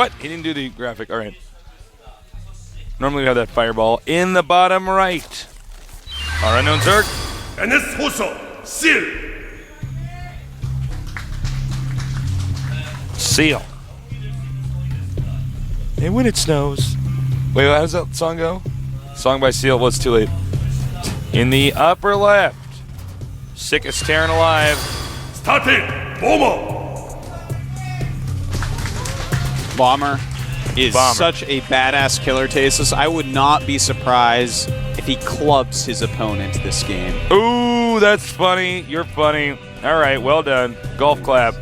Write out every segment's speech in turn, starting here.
What? He didn't do the graphic. All right. Normally we have that fireball in the bottom right. Our unknown Zerg. NSH Seal. Seal. And when it snows. Wait, how does that song go? Song by Seal. Well, it's too late. In the upper left. Sickest Terran alive. StarTale. Bomber. Bomber is such a badass killer, Tasis. I would not be surprised if he clubs his opponent this game. Ooh, that's funny. You're funny. All right, well done. Golf clap.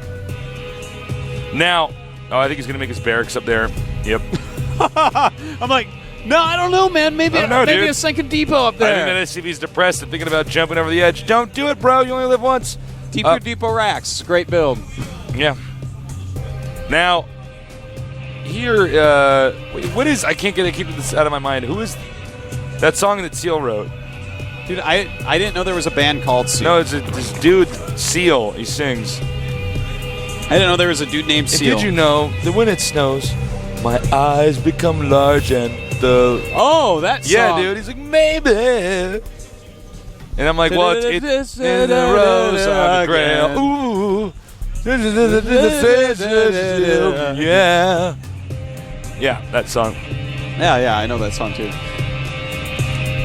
Now, I think he's going to make his barracks up there. Yep. I'm like, no, I don't know, man. Maybe a second depot up there. I think that if he's depressed and thinking about jumping over the edge. Don't do it, bro. You only live once. Depot racks. Great build. Yeah. Now, here, what is, I keep this out of my mind. Who is that song that Seal wrote? Dude, I didn't know there was a band called Seal. No, it's this dude, Seal. He sings. I didn't know there was a dude named Seal. Did you know that when it snows, my eyes become large and the... Oh, that song. Yeah, dude. He's like, maybe. And I'm like, well, it's in the rose on the grail. Ooh. Yeah. Yeah, that song. Yeah, I know that song too.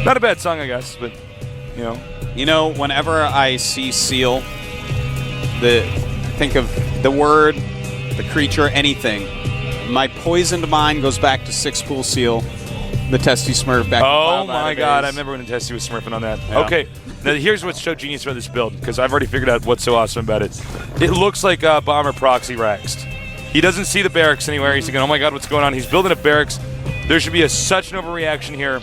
Not a bad song, I guess, but, you know. You know, whenever I see Seal, think of the word, the creature, anything, my poisoned mind goes back to Six Pool Seal, the Testy Smurf back. Oh my God! I remember when Testy was smurfing on that. Yeah. Okay, now here's what's so genius about this build, because I've already figured out what's so awesome about it. It looks like Bomber proxy raxed. He doesn't see the barracks anywhere. He's thinking, "Oh my God, what's going on?" He's building a barracks. There should be such an overreaction here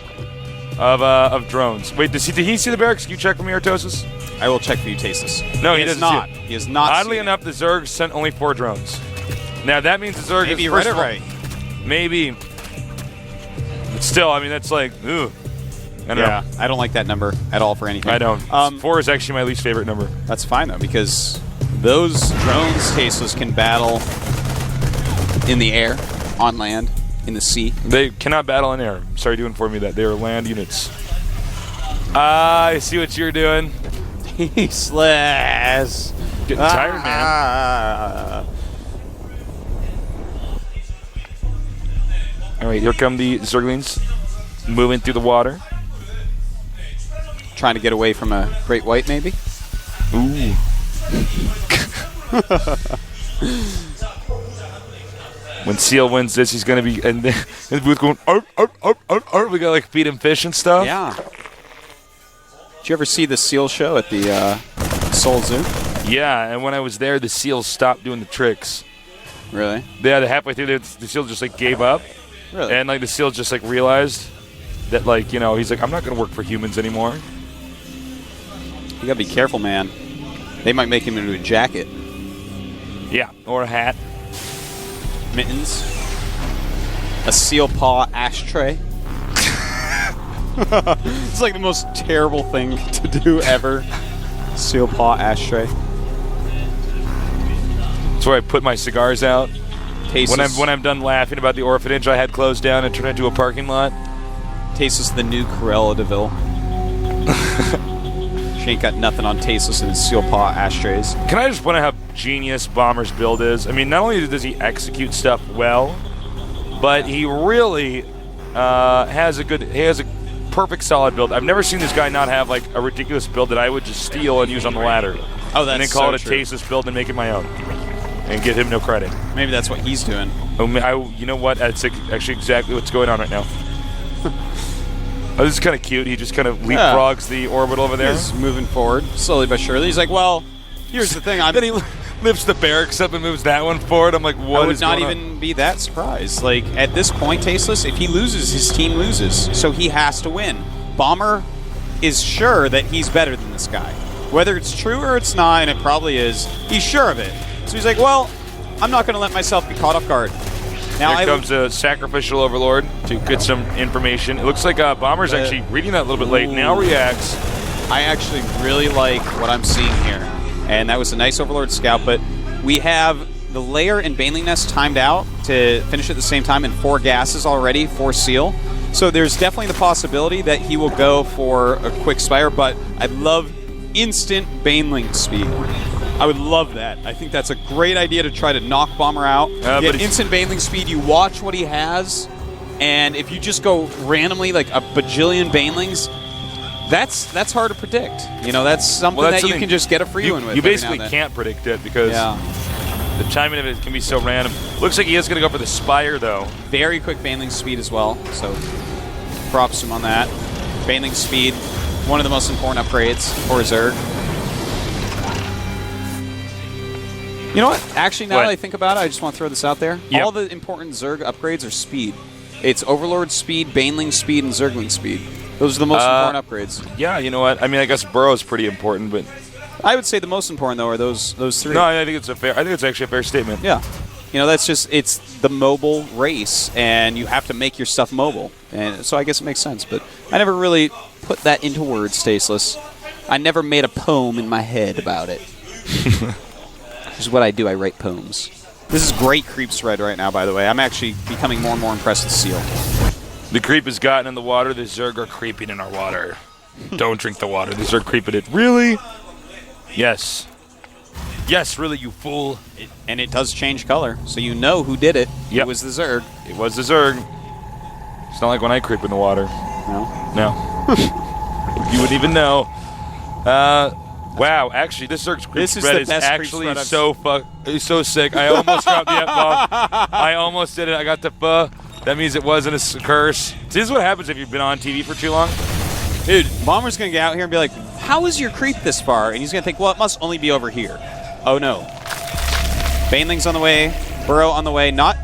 of drones. Wait, did he see the barracks? Can you check for me, Artosis? I will check for you, Tasis. No, he doesn't not. See it. He is not. Oddly enough, the Zerg sent only 4 drones. Now that means the Zerg maybe is read it right. Maybe. But still, I mean, that's like, ooh. I don't know. I don't like that number at all for anything. I don't. 4 is actually my least favorite number. That's fine, though, because those drones, Tasteless, can battle in the air, on land, in the sea. They cannot battle in air. I'm sorry to inform you that. They are land units. I see what you're doing. Tasteless. Getting tired, man. All right, here come the Zerglings moving through the water. Trying to get away from a great white, maybe? Ooh. When Seal wins this, he's going to be in the booth going, we got to like feed him fish and stuff. Yeah. Did you ever see the Seal show at the Seoul Zoo? Yeah, and when I was there, the Seals stopped doing the tricks. Really? Yeah, halfway through, the Seal just like gave up. Really? And like the Seal just like realized that, like, you know, he's like, I'm not going to work for humans anymore. You got to be careful, man. They might make him into a jacket. Yeah, or a hat. Mittens. A seal paw ashtray. It's like the most terrible thing to do ever. Seal paw ashtray. That's where I put my cigars out. Tastes when I'm done laughing about the orphanage I had closed down and turned into a parking lot. Tastes the new Cruella de Vil. She ain't got nothing on Tasteless and his seal paw ashtrays. Can I just point out how genius Bomber's build is? I mean, not only does he execute stuff well, but he really has a perfect solid build. I've never seen this guy not have like a ridiculous build that I would just steal and use on the ladder. Oh, that's and then call so it a true. Tasteless build and make it my own, and give him no credit. Maybe that's what he's doing. You know what? That's actually exactly what's going on right now. Oh, this is kind of cute. He just kind of leapfrogs the orbital over there. He's moving forward, slowly but surely. He's like, well, here's the thing. Then he lifts the barracks up and moves that one forward. I'm like, what is going on? I would not even be that surprised. Like, at this point, Tasteless, if he loses, his team loses. So he has to win. Bomber is sure that he's better than this guy. Whether it's true or it's not, and it probably is, he's sure of it. So he's like, well, I'm not going to let myself be caught off guard. Now Here comes a sacrificial overlord to get some information. It looks like Bomber's actually reading that a little bit late. Now reacts. I actually really like what I'm seeing here. And that was a nice overlord scout, but we have the Lair and Baneling Nest timed out to finish at the same time, and 4 gases already, 4 seal. So there's definitely the possibility that he will go for a quick Spire, but I love instant Baneling speed. I would love that. I think that's a great idea to try to knock Bomber out. Get instant Baneling speed, you watch what he has, and if you just go randomly like a bajillion Banelings, that's hard to predict. You know, that's something that you can just get a free win with. You basically can't predict it because the timing of it can be so random. Looks like he is going to go for the Spire, though. Very quick Baneling speed as well, so props to him on that. Baneling speed, one of the most important upgrades for Zerg. You know what? Actually, now that I think about it, I just want to throw this out there. Yep. All the important Zerg upgrades are speed. It's Overlord speed, Baneling speed, and Zergling speed. Those are the most important upgrades. Yeah, you know what? I mean, I guess Burrow's pretty important, but I would say the most important though are those 3. No, I think it's actually a fair statement. Yeah. You know, it's the mobile race, and you have to make your stuff mobile. And so I guess it makes sense, but I never really put that into words, Tasteless. I never made a poem in my head about it. This is what I do. I write poems. This is great creep spread right now, by the way. I'm actually becoming more and more impressed with Seal. The creep has gotten in the water. The Zerg are creeping in our water. Don't drink the water. The Zerg creeping it. Really? Yes. Yes, really, you fool. And it does change color, so you know who did it. Yep. It was the Zerg. It was the Zerg. It's not like when I creep in the water. No? No. You wouldn't even know. Wow, actually, this Zerg's creep spread is actually so sick. I almost dropped the F-bomb. I almost did it. I got the That means it wasn't a curse. This is what happens if you've been on TV for too long. Dude, Bomber's going to get out here and be like, how is your creep this far? And he's going to think, well, it must only be over here. Oh, no. Baneling's on the way. Burrow on the way. Not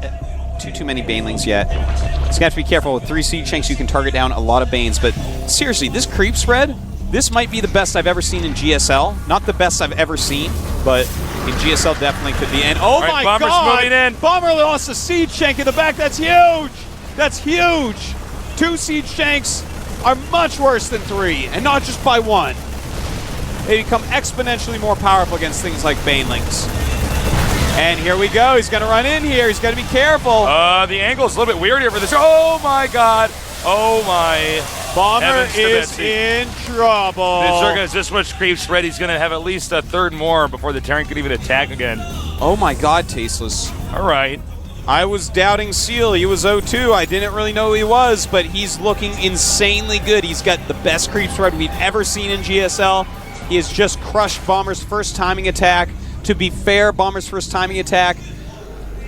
too many Banelings yet. He's going to have to be careful. With 3 Siege Tanks, you can target down a lot of Banes. But seriously, this creep spread, this might be the best I've ever seen in GSL. Not the best I've ever seen, but in GSL definitely could be. And oh my Bomber's God! moving in. Bomber lost a Siege Tank in the back. That's huge! That's huge! 2 Siege Tanks are much worse than 3, and not just by 1. They become exponentially more powerful against things like Banelings. And here we go. He's going to run in here. He's got to be careful. The angle's a little bit weird here for this. Oh, my God. Oh, my. Bomber is in trouble. This Zerg has this much creep spread. He's going to have at least a third more before the Terran could even attack again. Oh, my God, Tasteless. All right. I was doubting Seal. He was 0-2. I didn't really know who he was, but he's looking insanely good. He's got the best creep spread we've ever seen in GSL. He has just crushed Bomber's first timing attack. To be fair, Bomber's first timing attack,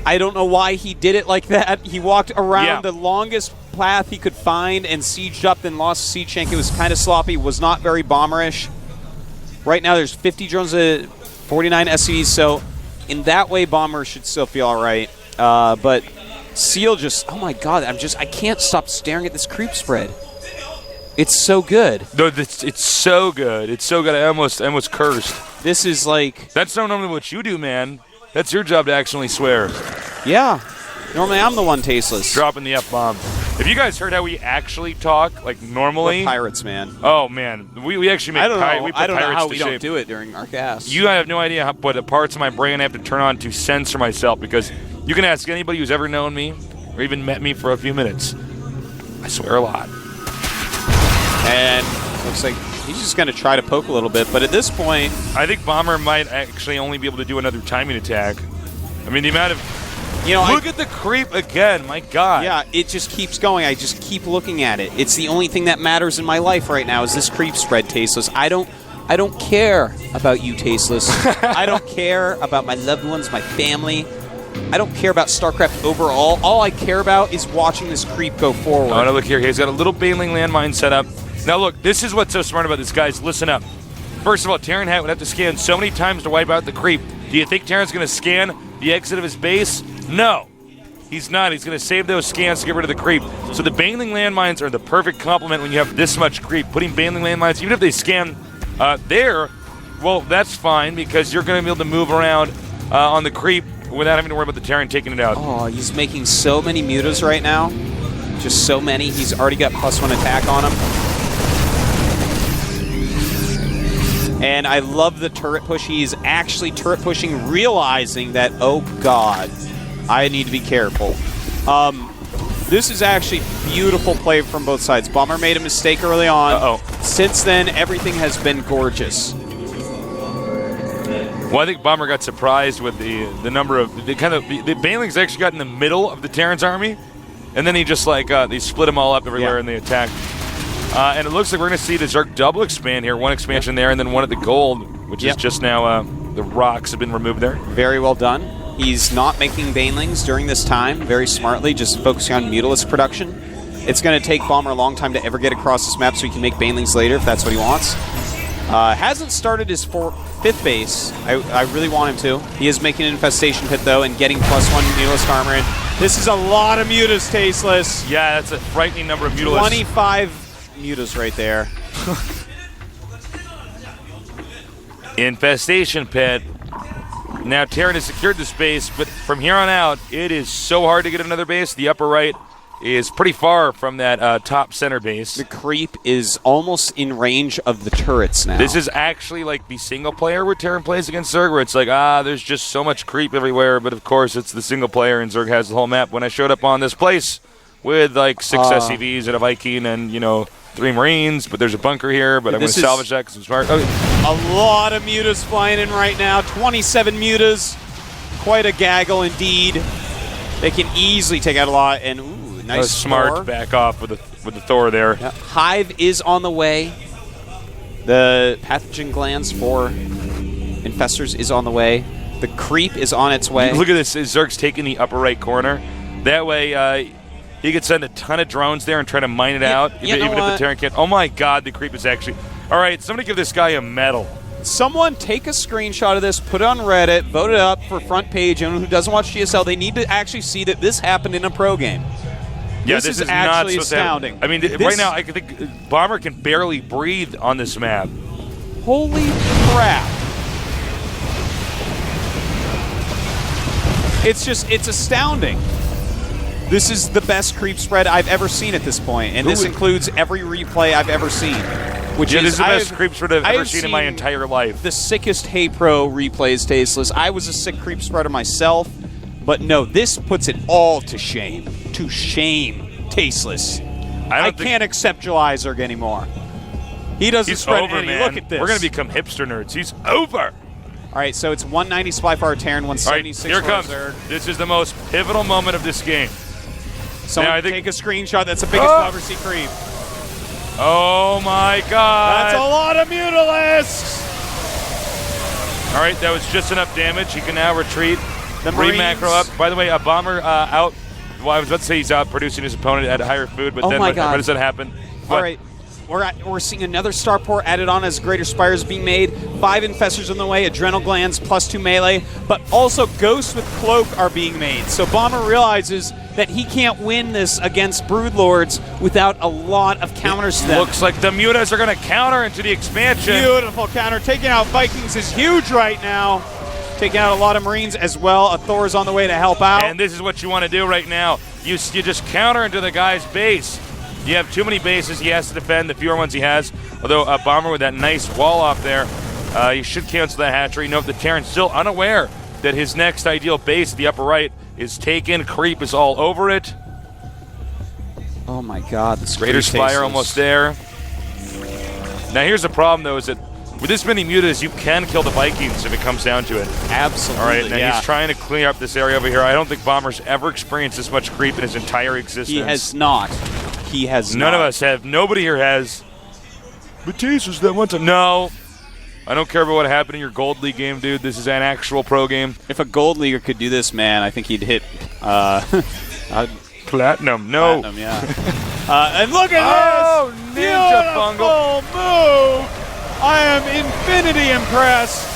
I don't know why he did it like that. He walked around the longest path he could find and sieged up, then lost Siege Tank. It was kind of sloppy, was not very Bomberish. Right now there's 50 drones at 49 SCVs, so in that way Bomber should still feel all right. But Seal just, oh my God, I can't stop staring at this creep spread. It's so good. No, it's so good. It's so good. I almost cursed. This is like... That's not normally what you do, man. That's your job to actually swear. Yeah. Normally I'm the one tasteless. Dropping the F-bomb. Have you guys heard how we actually talk, like normally? We're pirates, man. Oh, man. We actually make pirates I don't know how we shape. don't do it during our cast. You have no idea what parts of my brain I have to turn on to censor myself, because you can ask anybody who's ever known me or even met me for a few minutes. I swear a lot. And looks like he's just going to try to poke a little bit, but at this point... I think Bomber might actually only be able to do another timing attack. I mean, the amount of... look at the creep again, my God. Yeah, it just keeps going. I just keep looking at it. It's the only thing that matters in my life right now is this creep spread, Tasteless. I don't care about you, Tasteless. I don't care about my loved ones, my family. I don't care about StarCraft overall. All I care about is watching this creep go forward. Oh, no, look here. He's got a little Baneling landmine set up. Now, look, this is what's so smart about this, guys. Listen up. First of all, Terran Hat would have to scan so many times to wipe out the creep. Do you think Terran's going to scan the exit of his base? No. He's not. He's going to save those scans to get rid of the creep. So the Baneling landmines are the perfect complement when you have this much creep. Putting Baneling landmines, even if they scan there, well, that's fine because you're going to be able to move around on the creep without having to worry about the Terran taking it out. Oh, he's making so many mutas right now. Just so many. He's already got +1 attack on him. And I love the turret push. He is actually turret pushing, realizing that, oh god, I need to be careful. This is actually beautiful play from both sides. Bomber made a mistake early on. Since then, everything has been gorgeous. Well, I think Bomber got surprised with the number of the Banelings actually got in the middle of the Terran's army, and then he just they split them all up everywhere in the attack. And it looks like we're going to see the Zerg double expand here. One expansion there, and then one at the gold, which is just now the rocks have been removed there. Very well done. He's not making Banelings during this time, very smartly, just focusing on Mutalisk production. It's going to take Bomber a long time to ever get across this map so he can make Banelings later if that's what he wants. Hasn't started his 5th base. I really want him to. He is making an Infestation Pit, though, and getting +1 Mutalisk armor in. This is a lot of Mutas, Tasteless. Yeah, that's a frightening number of Mutalisk. 25 Mutas right there. Infestation Pit. Now Terran has secured the space, but from here on out, it is so hard to get another base. The upper right is pretty far from that top center base. The creep is almost in range of the turrets now. This is actually like the single player where Terran plays against Zerg, where it's like, there's just so much creep everywhere, but of course it's the single player and Zerg has the whole map. When I showed up on this place with like 6 SCVs and a Viking and, 3 Marines, but there's a bunker here, but I'm going to salvage that because I'm smart. A lot of Mutas flying in right now. 27 Mutas. Quite a gaggle indeed. They can easily take out a lot, and ooh, nice smart Thor. back off with the Thor there. Yep. Hive is on the way. The pathogen glands for infestors is on the way. The creep is on its way. Look at this. Zerg's taking the upper right corner. That way, he could send a ton of drones there and try to mine it out, even if the Terran can't. Oh my god, the creep is actually... All right, somebody give this guy a medal. Someone take a screenshot of this, put it on Reddit, vote it up for front page. Anyone who doesn't watch GSL, they need to actually see that this happened in a pro game. Yeah, this is actually not astounding. I mean, right now, I think Bomber can barely breathe on this map. Holy crap. It's astounding. This is the best creep spread I've ever seen at this point, and this includes every replay I've ever seen. Which this is the best creep spread I've ever seen in my entire life. The sickest Hey Pro replays, Tasteless. I was a sick creep spreader myself, but no, this puts it all to shame. To shame, Tasteless. I can't accept July Zerg anymore. He doesn't spread over, any. Man. Look at this. We're going to become hipster nerds. He's over. All right, so it's 190 supply for our Terran, 176 here for our comes. Zerg. This is the most pivotal moment of this game. Someone take a screenshot. That's the biggest we'll ever see creep. Oh my god. That's a lot of Mutalisks. All right, that was just enough damage. He can now retreat. The Marines. Macro up. By the way, a Bomber out. Well, I was about to say he's out producing his opponent at higher food, but then what does that happen? All right. We're seeing another starport added on as Greater Spires being made. 5 infestors on the way, Adrenal Glands +2 melee, but also Ghosts with Cloak are being made. So Bomber realizes that he can't win this against Broodlords without a lot of counters to them. Looks like the Mutas are going to counter into the expansion. Beautiful counter. Taking out Vikings is huge right now. Taking out a lot of Marines as well. A Thor is on the way to help out. And this is what you want to do right now. You just counter into the guy's base. You have too many bases he has to defend, the fewer ones he has. Although a Bomber with that nice wall off there, he should cancel that hatchery. Note the Terran's still unaware that his next ideal base, the upper right, is taken. Creep is all over it. Oh my god, this Greater Spire almost there. Now here's the problem though, is that with this many Mutas, you can kill the Vikings if it comes down to it. Absolutely. All right, now he's trying to clear up this area over here. I don't think Bomber's ever experienced this much creep in his entire existence. He has not. He has None of us have. Nobody here has. Batista's that one time. No. I don't care about what happened in your Gold League game, dude. This is an actual pro game. If a Gold Leaguer could do this, man, I think he'd hit Platinum. No. Platinum, yeah. And look at this! Ninja Fungal move! I am infinity impressed.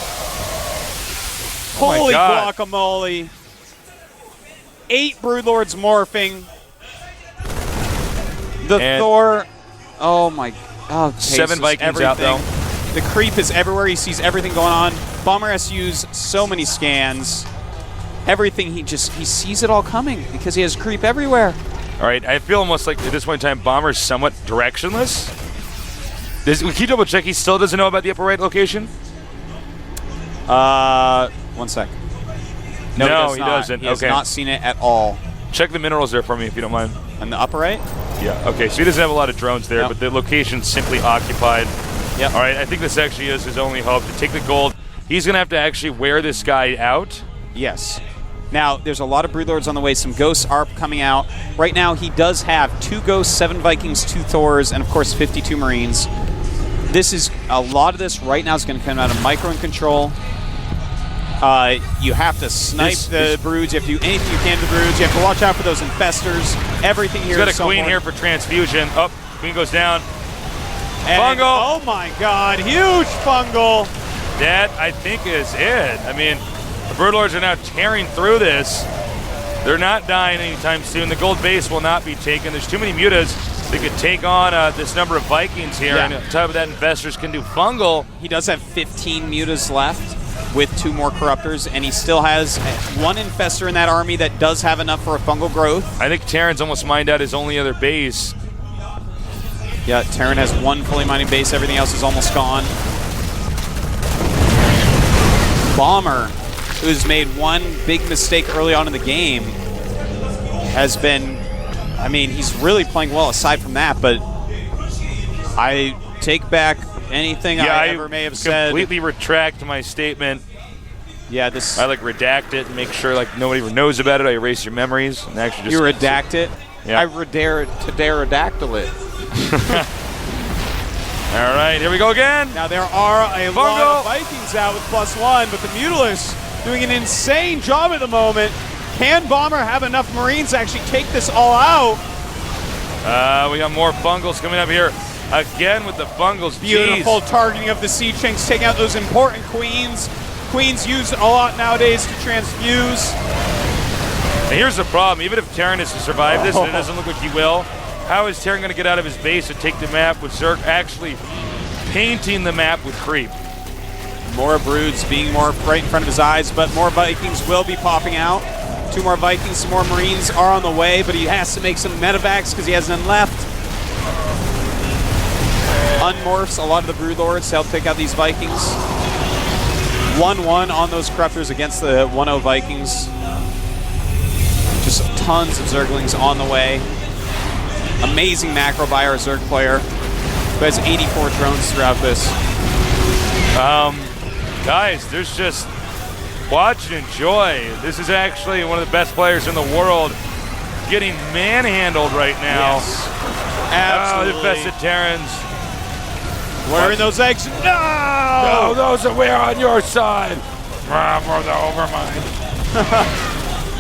Holy guacamole. 8 Broodlords morphing. The Thor, oh my, 7 Vikings out though. The creep is everywhere. He sees everything going on. Bomber has to use so many scans. Everything, he sees it all coming because he has creep everywhere. All right, I feel almost like at this point in time, Bomber's somewhat directionless. Can you double check? He still doesn't know about the upper right location? 1 sec. No, he doesn't. He has Okay. not seen it at all. Check the minerals there for me if you don't mind. On the upper right? Yeah. Okay. So he doesn't have a lot of drones there, No. but the location's simply occupied. Yep. All right. I think this actually is his only hope to take the gold. He's gonna have to actually wear this guy out. Yes. Now, there's a lot of Broodlords on the way. Some Ghosts are coming out. Right now, he does have 2 Ghosts, 7 Vikings, 2 Thors, and of course 52 Marines. This is a lot of this right now is going to come out of micro and control. You have to snipe the broods. You have to do anything you can to the broods. You have to watch out for those infestors. Everything here. He's got is a so queen important. here for transfusion. Oh, queen goes down. And, Fungal. oh my God! Huge fungal. That, I think, is it. I mean, the Broodlords are now tearing through this. They're not dying anytime soon. The gold base will not be taken. There's too many mutas. They could take on this number of Vikings here, Yeah. and on top of that, investors can do fungal. He does have 15 mutas left with 2 more corruptors, and he still has 1 infestor in that army that does have enough for a fungal growth. I think Terran's almost mined out his only other base. Yeah, Terran has 1 fully mining base. Everything else is almost gone. Bomber, who's made 1 big mistake early on in the game, has been, I mean, he's really playing well aside from that, but I take back anything I ever may have said. Completely retract my statement. Yeah, this. I redact it and make sure nobody knows about it. I erase your memories and actually just You redact it? Yeah. I pterodactyl it. All right, here we go again. Now there are a lot of Vikings out with +1, but the Mutalists doing an insane job at the moment. Can Bomber have enough Marines to actually take this all out? We got more fungals coming up here. Again with the fungals. Beautiful Jeez. targeting of the Siege Tanks, taking out those important Queens. Queens used a lot nowadays to transfuse. And here's the problem. Even if Terran is to survive this, and it doesn't look like he will, how is Terran going to get out of his base and take the map with Zerg actually painting the map with creep? More broods being more right in front of his eyes, but more Vikings will be popping out. 2 more Vikings, some more Marines are on the way, but he has to make some medevacs because he has none left. Unmorphs a lot of the Broodlords to help take out these Vikings. 1-1 on those Corruptors against the 1-0 Vikings. Just tons of Zerglings on the way. Amazing macro by our Zerg player, who has 84 drones throughout this. Guys, there's just watch and enjoy. This is actually one of the best players in the world getting manhandled right now. Yes. Absolutely. The infested Terrans. Wearing those eggs. No! No, those are we're on your side. For the overmind.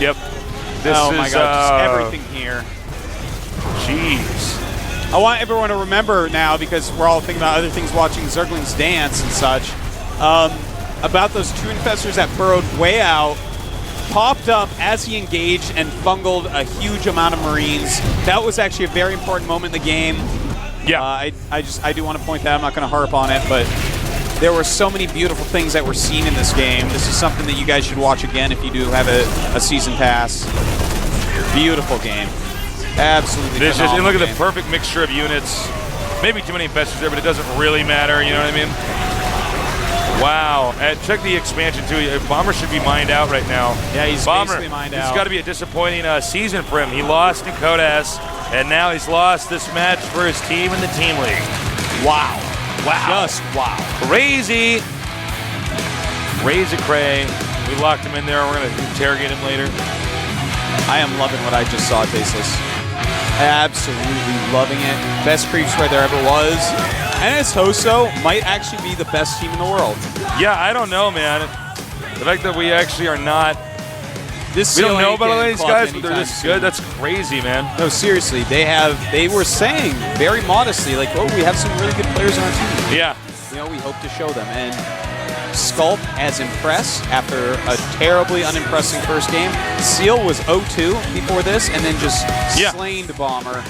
Yep. This oh is, my God, just everything here. Jeez. I want everyone to remember now, because we're all thinking about other things, watching Zerglings dance and such, about those 2 infestors that burrowed way out, popped up as he engaged and fungaled a huge amount of Marines. That was actually a very important moment in the game. Yeah. I do want to point that. I'm not going to harp on it, but there were so many beautiful things that were seen in this game. This is something that you guys should watch again if you do have a season pass. Beautiful game. Absolutely This is, and look at the game. perfect mixture of units. Maybe too many infestors there, but it doesn't really matter. You know what I mean? Wow. And check the expansion, too. Bomber should be mined out right now. Yeah, he's Bomber, basically mined out. It's got to be a disappointing season for him. He lost in Kodas, and now he's lost this match for his team in the team league. Wow. Wow. Just wow. Crazy. Crazy cray. We locked him in there. We're going to interrogate him later. I am loving what I just saw, Tasteless. Absolutely loving it. Best creep spread there ever was. NSH might actually be the best team in the world. Yeah, I don't know, man. The fact that we actually are not... We don't know about all these guys, but they're this good. That's crazy, man. No, seriously. They were saying very modestly, like, oh, we have some really good players on our team. Yeah. You know, we hope to show them. And Sculpt has impressed after a terribly unimpressing first game. Seal was 0-2 before this, and then just slain the Bomber.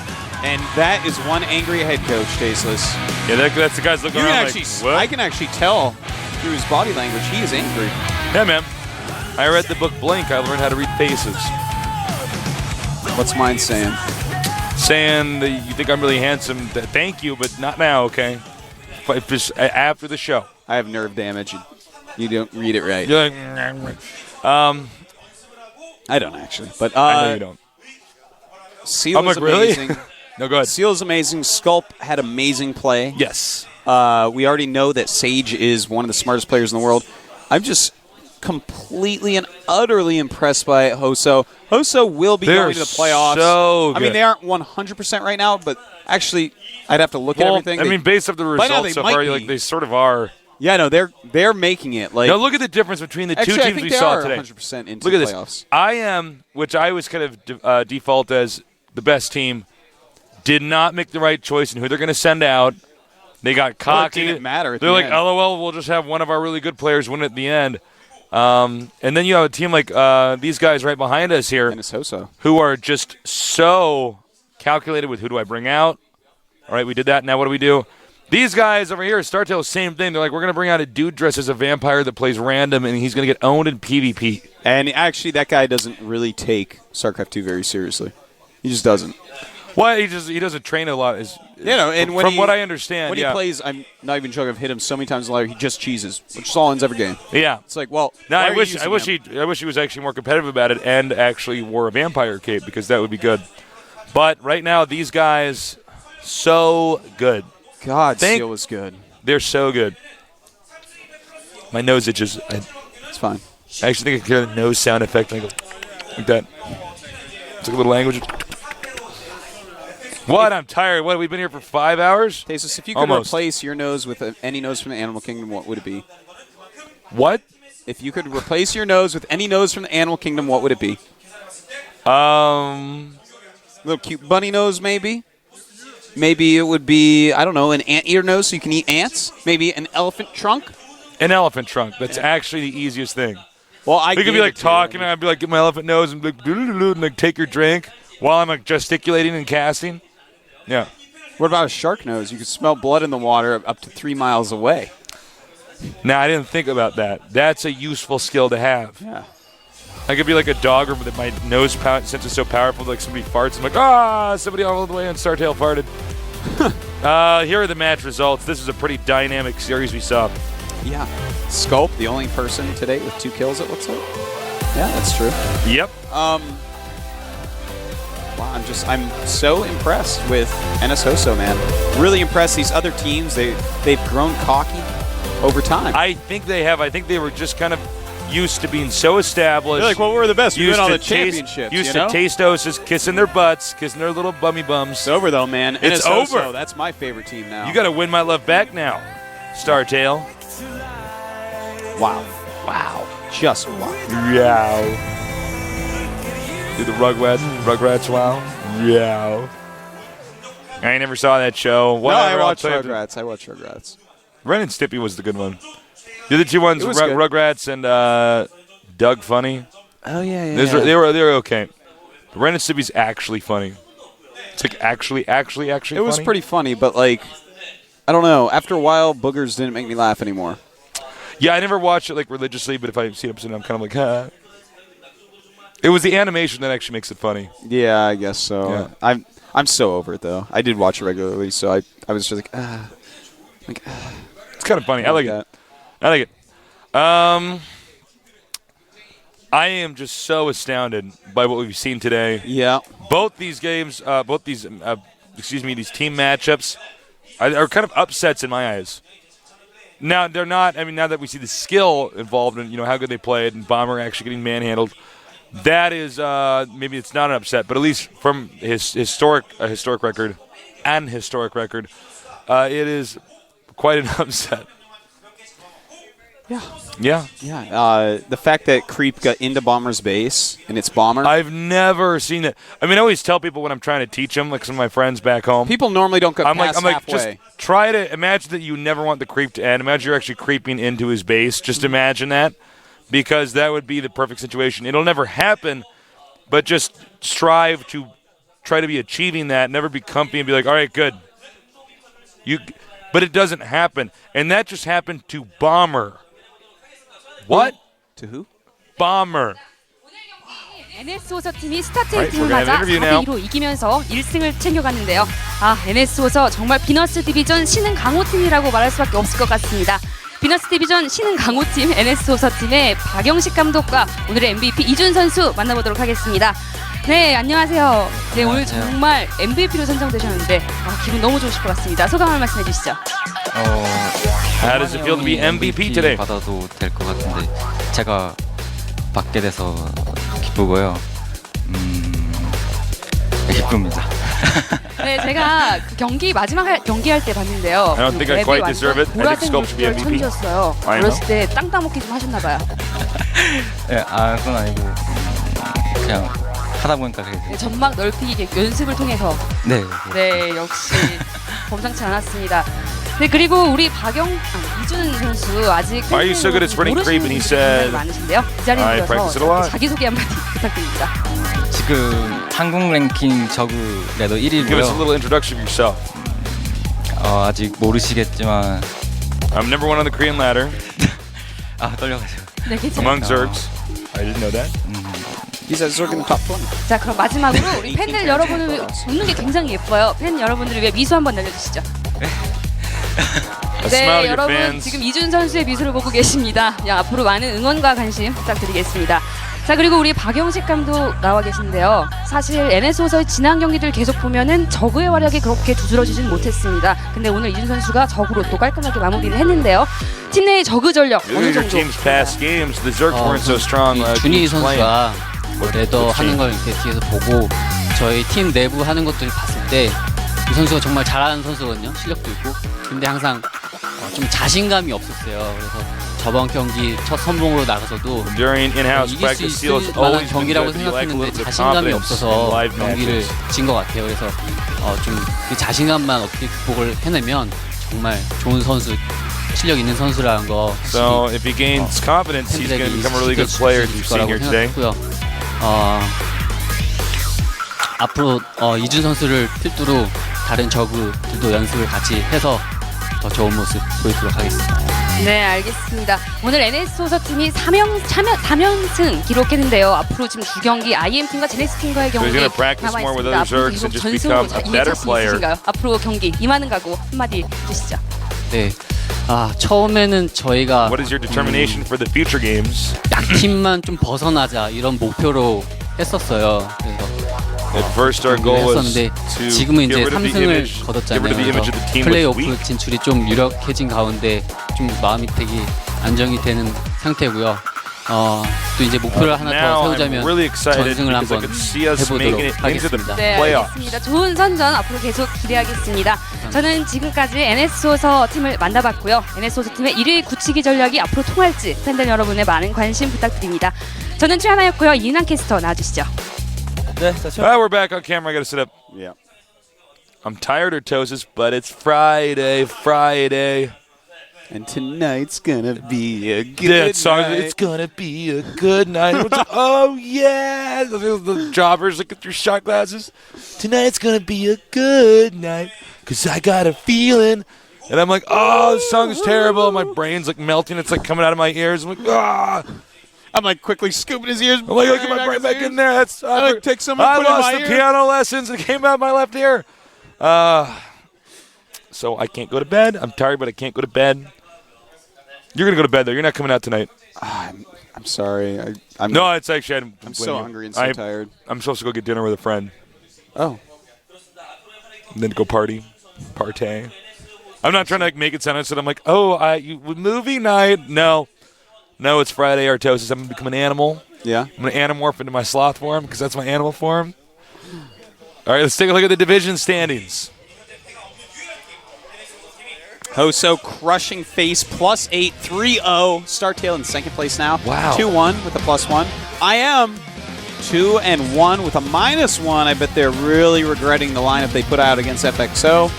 And that is one angry head coach, Tasteless. Yeah, that's the guy's looking around like, what? I can actually tell through his body language he is angry. Yeah, man. I read the book Blink. I learned how to read faces. What's mine saying? Saying that you think I'm really handsome. Thank you, but not now, okay? just after the show. I have nerve damage. You don't read it right. You're like, I don't actually, but I know you don't. Seal I'm is like, really? amazing. No, go ahead. Seal is amazing. Sculp had amazing play. Yes. We already know that Sage is one of the smartest players in the world. I'm just completely and utterly impressed by Hoso. Hoso will be going to the playoffs. So good. I mean, they aren't 100% right now, but actually, I'd have to look at everything. I mean, based off the results so far, like they sort of are. Yeah, no, they're making it. Like, now look at the difference between the actually, two I teams think we they saw are today. 100% into Look at the this. playoffs. I am, which I was kind of default as the best team, did not make the right choice in who they're going to send out. They got cocky. Well, it didn't matter. They're like, LOL, we'll just have one of our really good players win at the end. And then you have a team like these guys right behind us here, Hoso, who are just so calculated with who do I bring out. All right, we did that. Now what do we do? These guys over here, StarTale, same thing. They're like, we're going to bring out a dude dressed as a vampire that plays random, and he's going to get owned in PvP. And actually, that guy doesn't really take StarCraft 2 very seriously. He just doesn't. Well, he doesn't train a lot. And from what I understand, when he plays, I'm not even joking. I've hit him so many times in life. He just cheeses, which is all ends every game. Yeah, it's like, well, now why I are you wish using him? he was actually more competitive about it and actually wore a vampire cape because that would be good. But right now, these guys, so good. God, Seal was good. They're so good. My nose itches. It's fine. I actually think I can hear the nose sound effect like that. It's like a little language. What? I'm tired. What? We've been here for 5 hours? Tasus, if you could replace your nose with any nose from the Animal Kingdom, what would it be? What? If you could replace your nose with any nose from the Animal Kingdom, what would it be? Little cute bunny nose, maybe? Maybe it would be, I don't know, an anteater nose so you can eat ants? Maybe an elephant trunk? An elephant trunk. That's actually the easiest thing. Well, we could be like talking, and I'd be like, get my elephant nose and be like, and like take your drink while I'm like gesticulating and casting. Yeah. What about a shark nose? You could smell blood in the water up to 3 miles away. Nah, I didn't think about that. That's a useful skill to have. Yeah. I could be like a dog, or that my nose sense is so powerful, like somebody farts, I'm like, somebody all the way on StarTale farted. Here are the match results. This is a pretty dynamic series we saw. Yeah. Sculp, the only person today with 2 kills, it looks like. Yeah, that's true. Yep. Wow, I'm so impressed with NSH, man. Really impressed. These other teams, they've grown cocky over time. I think they have. I think they were just kind of used to being so established. They're like, well, we're the best. We win all the championships. Used to Tastos just kissing their butts, kissing their little bummy bums. It's over, though, man. It's over. That's my favorite team now. You got to win my love back now, StarTale. Wow. Wow. Just wow. Yeah. Do the Rugrats wow. Yeah. I never saw that show. Whatever, I watched Rugrats. Ren and Stimpy was the good one. The other two ones, Rugrats and Doug Funny. Oh, yeah. They were okay. But Ren and Stimpy's actually funny. It's like actually funny. It was pretty funny, but like, I don't know. After a while, boogers didn't make me laugh anymore. Yeah, I never watched it like religiously, but if I see an episode, I'm kind of like, huh. It was the animation that actually makes it funny. Yeah, I guess so. Yeah. I'm so over it though. I did watch it regularly, so I was just like, It's kind of funny. I like it. I like it. I am just so astounded by what we've seen today. Yeah. Both these games, these team matchups are kind of upsets in my eyes. Now, they're not, now that we see the skill involved in, how good they played and Bomber actually getting manhandled, that is, maybe it's not an upset, but at least from his historic record, it is quite an upset. Yeah. The fact that Creep got into Bomber's base and it's Bomber. I've never seen it. I always tell people when I'm trying to teach them, like some of my friends back home. People normally don't go past halfway. Just try to imagine that you never want the creep to end. Imagine you're actually creeping into his base. Just imagine that, because that would be the perfect situation. It'll never happen, but just strive to try to be achieving that. Never be comfy and be like, all right, good. But it doesn't happen, and that just happened to Bomber. What? To who? Bomber. NS 호서 팀이 스타테일 Right, 팀을 we're gonna 맞아 have an interview now. 4대2로 이기면서 1승을 챙겨갔는데요. NS 호서 정말 비너스 디비전 신흥 강호팀이라고 말할 수밖에 없을 것 같습니다. 비너스 디비전 신흥 강호팀 NS 호서 팀의 박영식 감독과 오늘의 MVP 이준 선수 만나보도록 하겠습니다. 네, 안녕하세요. 네, 오늘 정말 MVP로 선정되셨는데 기분 너무 좋으실 것 같습니다. 소감 한 말씀 해주시죠. How does it feel to be MVP today? 받아도 될 것 같은데 제가 받게 돼서 기쁘고요. 기쁩니다. 네, 제가 그 경기 마지막 경기할 때 봤는데요. I don't think I quite deserve it. I think Scope should be MVP. 천지였어요. I know. 어렸을 때 땅 따먹기 좀 하셨나 봐요. 네, 그건 아니고 그냥 하다 보니까 그게 네, 점막 넓히기 연습을 통해서 네. 네, 역시 범상치 않았습니다. 네, 그리고 우리 이준 선수 아직 Why are you so good at spreading creep? And he said, 많으신데요. 이 자리에 I practice it a lot. 자기소개 한마디 부탁드립니다. 지금 한국 랭킹 저그래도 Give us a 1위고요. little introduction of yourself. 아직 모르시겠지만 I'm number one on the Korean ladder 떨려가지고. 네, 괜찮아요. among Zergs. I didn't know that. He's at Zerg in the top 20. 자, 그럼 마지막으로 우리 팬들 여러분을 위해 웃는 게 굉장히 예뻐요. 팬 여러분들을 위해 미소 한번 날려주시죠. A smile to your 여러분 fans. 지금 이준 선수의 미소를 보고 계십니다. 앞으로 많은 응원과 관심 부탁드리겠습니다. 자, 그리고 우리 박영식 감독 나와 계신데요. 사실 NS 호서의 지난 경기들 계속 보면은 저그의 활약이 그렇게 두드러지진 못했습니다. 근데 오늘 이준 선수가 저그로 또 깔끔하게 마무리를 했는데요. 팀 내의 저그 전력 어느 Look at your 정도? team's past games. The Zergs weren't so strong. 준희 teams playing. 선수가 레더 하는 걸 이렇게 뒤에서 보고 저희 팀 내부 하는 것들을 봤을 때 이 선수가 정말 잘하는 선수거든요. 실력도 있고. 근데 항상 좀 자신감이 없었어요. 그래서 저번 경기 첫 선봉으로 나가서도 During in-house 이길 수 practice, Seals 있을 만한 always been 경기라고 good. You lack a 생각했는데 little bit of 자신감이 confidence 없어서 in live 경기를 matches. 진 것 같아요. 그래서 좀 그 자신감만 어떻게 극복을 해내면 정말 좋은 선수, 실력 있는 선수라는 거 So if he gains confidence, he's going to become a really good player. As you're seeing here today. 생각했고요. 앞으로 이준 선수를 필두로 다른 저그들도 연습을 같이 해서 더 좋은 모습 보이도록 하겠습니다. 네, 알겠습니다. 오늘 NS 호서 팀이 3연승 기록했는데요. 앞으로 지금 두 경기 IM팀과 제네스팀과의 So he's 경기 gonna practice 남아 more with 있습니다. other 앞으로 Zergs and 계속 just 전승으로 become a better 이어질 수 player. 있으신가요? 앞으로 경기 임하는 각오 한마디 주시죠. 네, 처음에는 저희가 What is your determination for the future games? 약팀만 좀 벗어나자 이런 목표로 했었어요. 그래서 At first, our goal was 했었는데 to 지금은 get 이제 rid of the 3승을 image, get rid 거뒀잖아요. of the image of the team was 플레이오프 weak. 진출이 좀 유력해진 가운데 좀 마음이 되게 안정이 되는 상태고요. 또 이제 목표를 하나 더 Now I'm 세우자면 really excited 전승을 because I 한번 could see us making 해보도록 it into the 하겠습니다. 네, playoffs. 알겠습니다. 좋은 선전 앞으로 계속 기대하겠습니다. 저는 지금까지 NS 호서 팀을 만나봤고요. NS 호서 팀의 1위 굳히기 전략이 앞으로 통할지 팬들 여러분의 많은 관심 부탁드립니다. 저는 최하나였고요. 이인환 캐스터 나와주시죠. We're back on camera. I got to sit up. Yeah. I'm tired, Ortosis, but it's Friday. And tonight's gonna be a good That song, night. it's gonna be a good night. Oh yeah, the jobbers look at your shot glasses. Tonight's gonna be a good night, 'cause I got a feeling. And I'm like, oh, this song is terrible. My brain's like melting. It's like coming out of my ears. I'm like, ah. I'm like quickly scooping his ears. I'm like, get my brain back in there. That's I like take some and I put it in lost my the ear. piano lessons. It came out my left ear. So I can't go to bed. I'm tired, but I can't go to bed. You're gonna go to bed though. You're not coming out tonight. I'm sorry. I'm No, it's actually I'm so hungry and so tired. I'm supposed to go get dinner with a friend, Oh. and then go partay. I'm not trying to make it sound so I'm like, oh, movie night. No, it's Friday. Artosis. I'm gonna become an animal. Yeah. I'm gonna animorph into my sloth form because that's my animal form. All right, let's take a look at the division standings. Hoso crushing face +8, 3-0. StarTale in second place now. Wow. 2-1 with a +1. I am 2-1 with a -1. I bet they're really regretting the lineup they put out against FXO.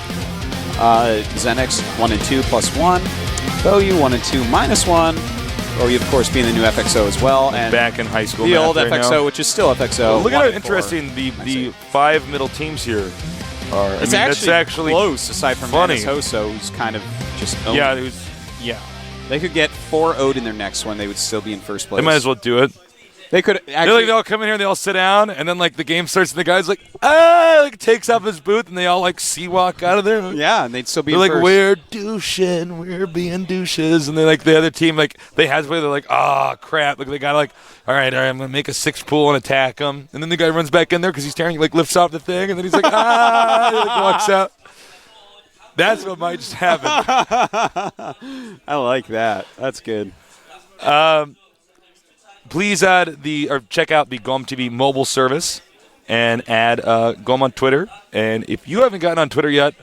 Zenix 1-2 +1. OU 1-2 -1. OU, of course, being the new FXO as well. And Back in high school. the math old right FXO, now. which is still FXO. Look at how 1-4. interesting the 5 middle teams here are. It's that's actually close, aside from funny. Hoso, who's kind of just owned. Yeah, They could get 4-0'd in their next one. They would still be in first place. they might as well do it. They could They actually. all come in here and they all sit down, and then like the game starts and the guy's like, takes off his booth, and they all like walk out of there. Yeah, and they'd still be They're in like, first. we're douching, we're being douches, and then like the other team, like they has they're like, crap, like they got like, all right, I'm gonna make a 6 pool and attack him, and then the guy runs back in there because he's tearing, like lifts off the thing, and then he's like, he like walks out. That's what might just happen. I like that. That's good. Please check out the GOM TV mobile service and add GOM on Twitter. And if you haven't gotten on Twitter yet,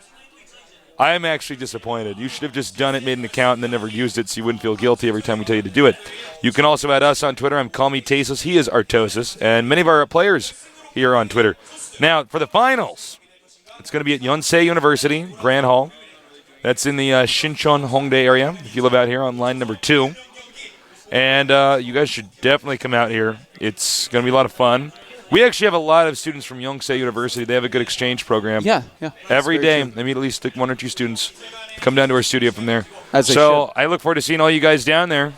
I am actually disappointed. You should have just done it, made an account, and then never used it so you wouldn't feel guilty every time we tell you to do it. You can also add us on Twitter. I'm Call Me Tasteless. He is Artosis. And many of our players here on Twitter. Now, for the finals, it's going to be at Yonsei University, Grand Hall. That's in the Shinchon Hongdae area, if you live out here on line number 2. And you guys should definitely come out here. It's going to be a lot of fun. We actually have a lot of students from Yonsei University. They have a good exchange program. Yeah. Every day, they meet at least 1 or 2 students. Come down to our studio from there. As they so should. I look forward to seeing all you guys down there.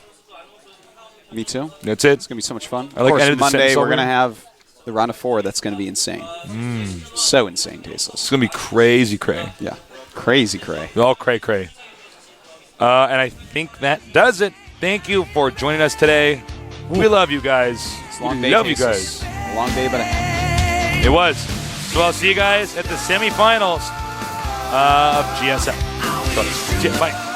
Me too. That's it. It's going to be so much fun. I like of course, ended the Monday sentence we're going to already. have the round of 4. That's going to be insane. So insane, Tasteless. It's going to be crazy cray. Yeah. Crazy cray. All cray cray. And I think that does it. Thank you for joining us today. We love you guys. It's a long day, love you Tasteless. guys. A long day, but a half. It was. So I'll see you guys at the semifinals of GSL. Bye.